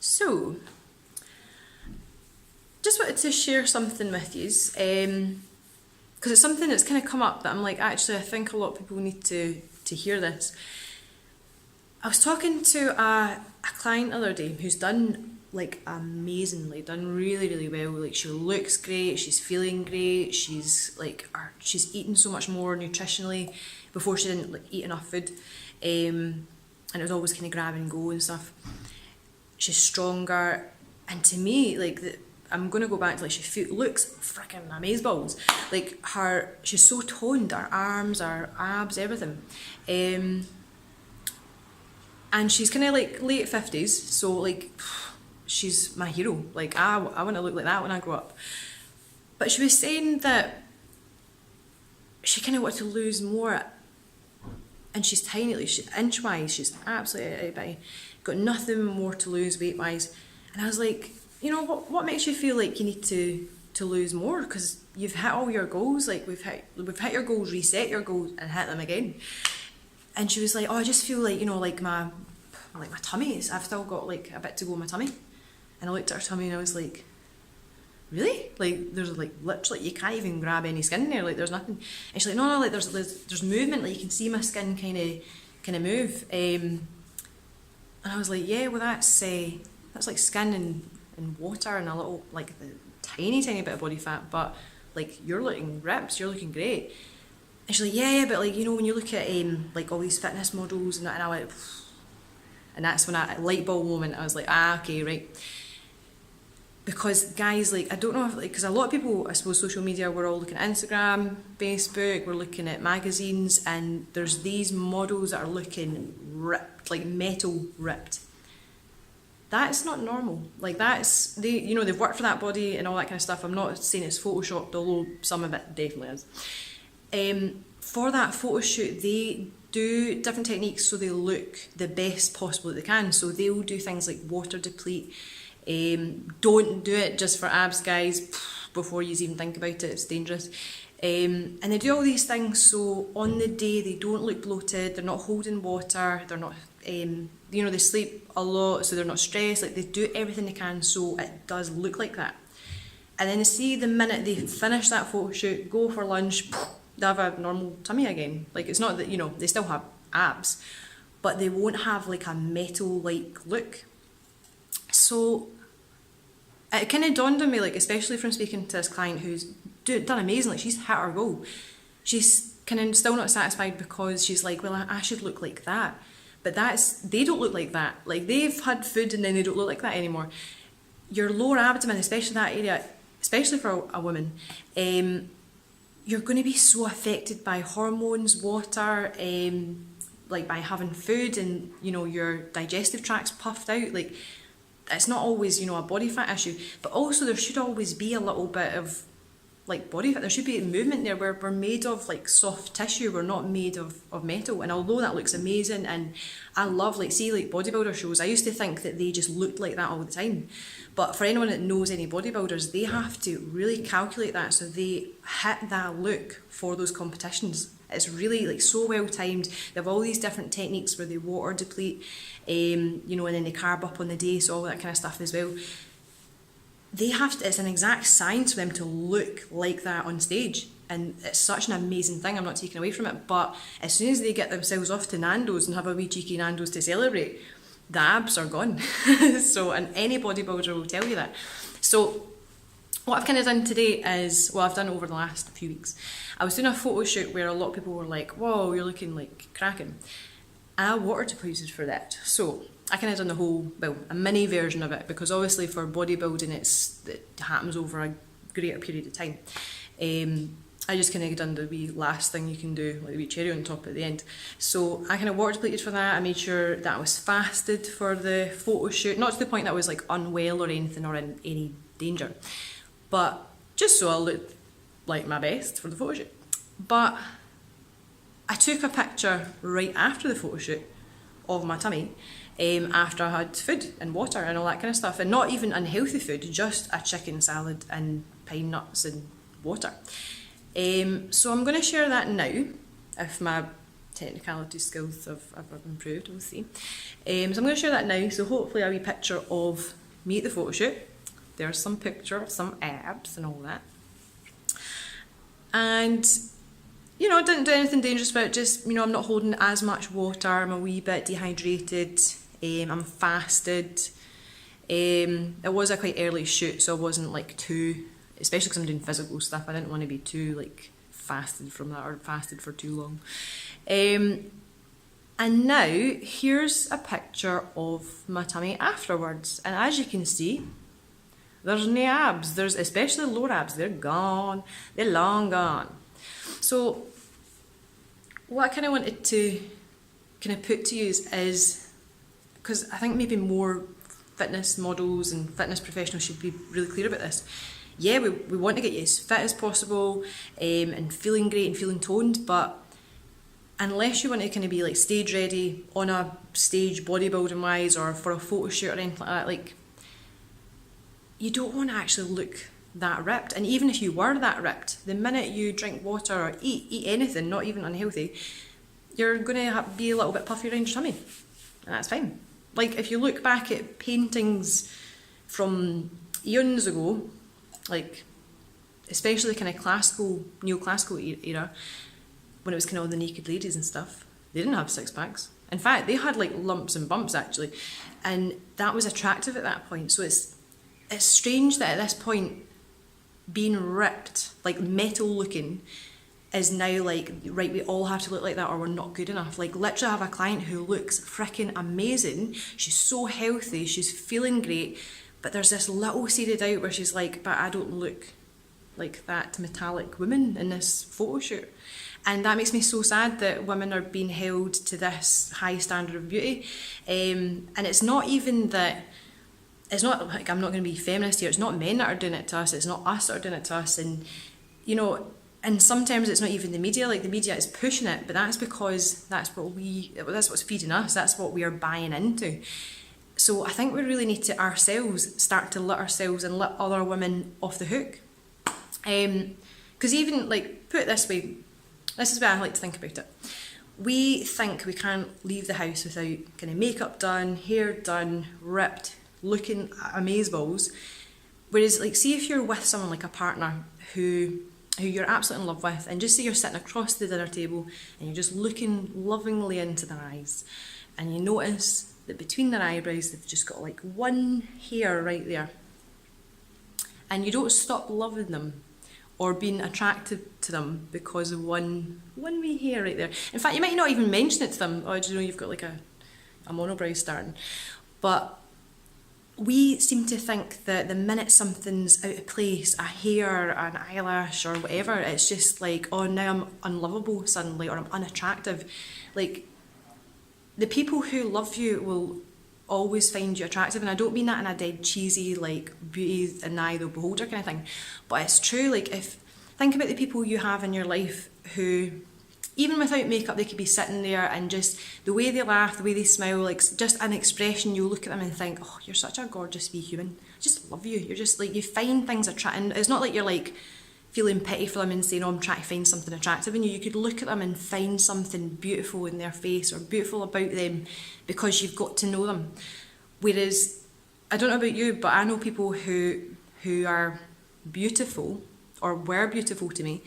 So, just wanted to share something with you, because it's something that's kind of come up that I'm like, actually, I think a lot of people need to hear this. I was talking to a client the other day who's done like amazingly, done really, really well. Like, she looks great, she's feeling great, she's eating so much more nutritionally. Before, she didn't like eat enough food, and it was always kind of grab and go and stuff. She's stronger, and to me, like, I'm going to go back to, like, she looks freaking amazeballs. Like, she's so toned, her arms, her abs, everything. And she's kind of like late 50s, so like, she's my hero. Like, I want to look like that when I grow up. But she was saying that she kind of wanted to lose more, and she's tiny, like, inch-wise, she's absolutely bitty. Got nothing more to lose weight-wise. And I was like, you know, what makes you feel like you need to lose more? Because you've hit all your goals. Like, we've hit your goals, reset your goals, and hit them again. And she was like, oh, I just feel like, you know, like my tummy I've still got like a bit to go in my tummy. And I looked at her tummy and I was like, really? Like, there's like literally, you can't even grab any skin there. Like, there's nothing. And she's like, no, like there's movement. Like, you can see my skin kind of move. And I was like, yeah, well, that's like skin and water and a little, like, the tiny bit of body fat. But like, you're looking ripped, you're looking great. And she's like, yeah, but like, you know, when you look at like all these fitness models and that, and I went, and that's when a light bulb moment, I was like, okay, right. Because guys, like, I don't know if, like, because a lot of people, I suppose, social media, we're all looking at Instagram, Facebook, we're looking at magazines, and there's these models that are looking ripped, like metal ripped. That's not normal. Like, they've worked for that body and all that kind of stuff. I'm not saying it's photoshopped, although some of it definitely is. For that photo shoot, they do different techniques so they look the best possible that they can. So they'll do things like water deplete. Don't do it just for abs, guys. Before you even think about it, it's dangerous. And they do all these things so on the day they don't look bloated, they're not holding water, they're not, they sleep a lot, so they're not stressed. Like, they do everything they can so it does look like that. And then see, the minute they finish that photo shoot, go for lunch, they have a normal tummy again. Like, it's not that, they still have abs, but they won't have like a metal-like look. So it kind of dawned on me, like, especially from speaking to this client who's done amazingly, she's hit her goal. She's kind of still not satisfied because she's like, well, I should look like that. But they don't look like that. Like, they've had food and then they don't look like that anymore. Your lower abdomen, especially that area, especially for a woman, you're going to be so affected by hormones, water, like by having food, and your digestive tract's puffed out. Like, it's not always a body fat issue, but also there should always be a little bit of like body fat. There should be movement there. We're made of like soft tissue. We're not made of metal. And although that looks amazing, and I love like bodybuilder shows, I used to think that they just looked like that all the time. But for anyone that knows any bodybuilders, they have to really calculate that so they hit that look for those competitions. It's really like so well timed. They have all these different techniques where they water deplete, and then they carb up on the day, so all that kind of stuff as well. They have to, it's an exact science for them to look like that on stage, and it's such an amazing thing. I'm not taking away from it, but as soon as they get themselves off to Nando's and have a wee cheeky Nando's to celebrate, the abs are gone. So, and any bodybuilder will tell you that. So what I've kind of done today is, I've done over the last few weeks, I was doing a photo shoot where a lot of people were like, whoa, you're looking like cracking. And I water depleted for that. So I kind of done a mini version of it, because obviously for bodybuilding it happens over a greater period of time. I just kind of done the wee last thing you can do, like the wee cherry on top at the end. So I kind of water depleted for that. I made sure that I was fasted for the photo shoot, not to the point that I was like unwell or anything or in any danger, but just so I looked like my best for the photo shoot. But I took a picture right after the photo shoot of my tummy, after I had food and water and all that kind of stuff, and not even unhealthy food, just a chicken salad and pine nuts and water. So I'm going to share that now, if my technicality skills have improved, we'll see. So I'm going to share that now, so hopefully a wee picture of me at the photo shoot. There's some picture, some abs and all that. And, you know, I didn't do anything dangerous about it, just, you know, I'm not holding as much water, I'm a wee bit dehydrated, I'm fasted. It was a quite early shoot, so I wasn't like too, especially because I'm doing physical stuff, I didn't want to be too like fasted from that or fasted for too long. And now here's a picture of my tummy afterwards, and as you can see, there's no abs. There's especially lower abs, they're gone, they're long gone. So what I kind of wanted to kind of put to you is, because I think maybe more fitness models and fitness professionals should be really clear about this. Yeah, we want to get you as fit as possible and feeling great and feeling toned, but unless you want to kind of be like stage ready on a stage bodybuilding wise or for a photo shoot or anything like that, like you don't want to actually look that ripped. And even if you were that ripped, the minute you drink water or eat anything, not even unhealthy, you're going to be a little bit puffy around your tummy, and that's fine. Like if you look back at paintings from eons ago, like especially kind of classical, neoclassical era, when it was kind of all the naked ladies and stuff, they didn't have six packs. In fact, they had like lumps and bumps actually, and that was attractive at that point. So it's strange that at this point, being ripped, like metal looking, is now like, right, we all have to look like that or we're not good enough. Like literally I have a client who looks freaking amazing, she's so healthy, she's feeling great, but there's this little seed of doubt where she's like, but I don't look like that metallic woman in this photo shoot. And that makes me so sad that women are being held to this high standard of beauty. And it's not even that, it's not like, I'm not going to be feminist here, it's not men that are doing it to us, it's not us that are doing it to us. And, you know, and sometimes it's not even the media, like the media is pushing it, but that's because that's what's feeding us, that's what we are buying into. So I think we really need to ourselves start to let ourselves and let other women off the hook. Because even, like, put it this way, this is where I like to think about it. We think we can't leave the house without kind of makeup done, hair done, ripped, looking amazeballs. Whereas, like, see if you're with someone like a partner who you're absolutely in love with, and just say you're sitting across the dinner table and you're just looking lovingly into their eyes, and you notice that between their eyebrows they've just got like one hair right there, and you don't stop loving them or being attracted to them because of one wee hair right there. In fact, you might not even mention it to them. Oh, do you know you've got like a monobrow starting? But we seem to think that the minute something's out of place, a hair, an eyelash or whatever, it's just like, oh, now I'm unlovable suddenly, or I'm unattractive. Like, the people who love you will always find you attractive, and I don't mean that in a dead cheesy, like, beauty in the eye of the beholder kind of thing, but it's true. Like, think about the people you have in your life who, even without makeup, they could be sitting there and just the way they laugh, the way they smile, like just an expression, you look at them and think, oh, you're such a gorgeous wee human. I just love you. You're just like, you find things attractive. It's not like you're like feeling pity for them and saying, oh, I'm trying to find something attractive in you. You could look at them and find something beautiful in their face or beautiful about them because you've got to know them. Whereas, I don't know about you, but I know people who are beautiful or were beautiful to me,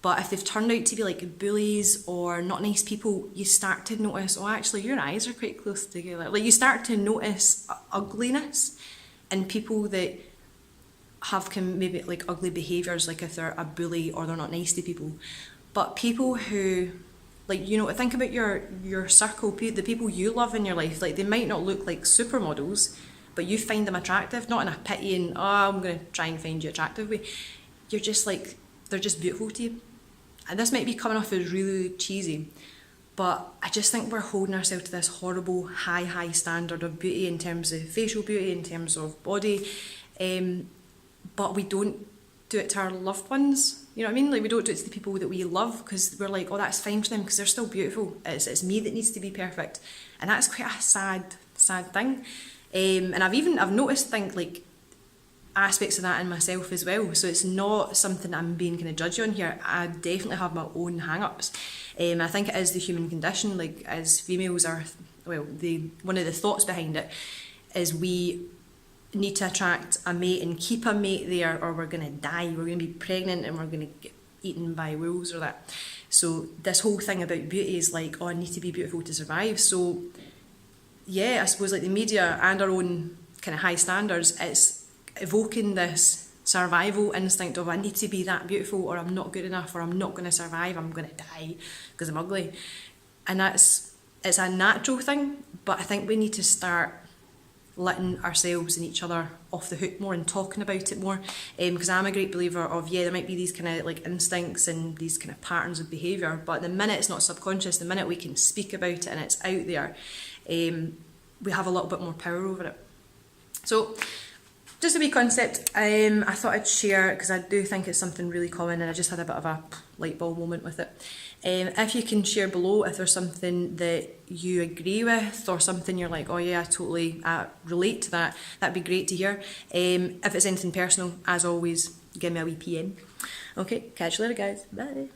but if they've turned out to be like bullies or not nice people, you start to notice, oh, actually your eyes are quite close together. Like, you start to notice ugliness in people that have maybe like ugly behaviours, like if they're a bully or they're not nice to people. But people who, like, you know, think about your circle, the people you love in your life, like they might not look like supermodels, but you find them attractive, not in a pitying, oh, I'm going to try and find you attractive way. You're just like, they're just beautiful to you. And this might be coming off as really cheesy, but I just think we're holding ourselves to this horrible high standard of beauty in terms of facial beauty, in terms of body, but we don't do it to our loved ones. You know what I mean? Like, we don't do it to the people that we love because we're like, oh, that's fine for them because they're still beautiful. It's me that needs to be perfect, and that's quite a sad thing. And I've noticed things like aspects of that in myself as well, so it's not something I'm being kind of judgy on here. I definitely have my own hang-ups. I think it is the human condition. Like, as females are, well, one of the thoughts behind it is we need to attract a mate and keep a mate there, or we're going to die, we're going to be pregnant and we're going to get eaten by wolves or that. So this whole thing about beauty is like, oh, I need to be beautiful to survive. So yeah, I suppose like the media and our own kind of high standards, it's evoking this survival instinct of I need to be that beautiful, or I'm not good enough, or I'm not going to survive, I'm going to die because I'm ugly. And it's a natural thing, but I think we need to start letting ourselves and each other off the hook more and talking about it more, because I'm a great believer of, yeah, there might be these kind of like instincts and these kind of patterns of behaviour, but the minute it's not subconscious, the minute we can speak about it and it's out there, we have a little bit more power over it. So just a wee concept I thought I'd share, because I do think it's something really common and I just had a bit of a light bulb moment with it. If you can share below if there's something that you agree with, or something you're like, oh yeah, I totally relate to that, that'd be great to hear. If it's anything personal, as always, give me a wee PM. Okay, catch you later guys, bye.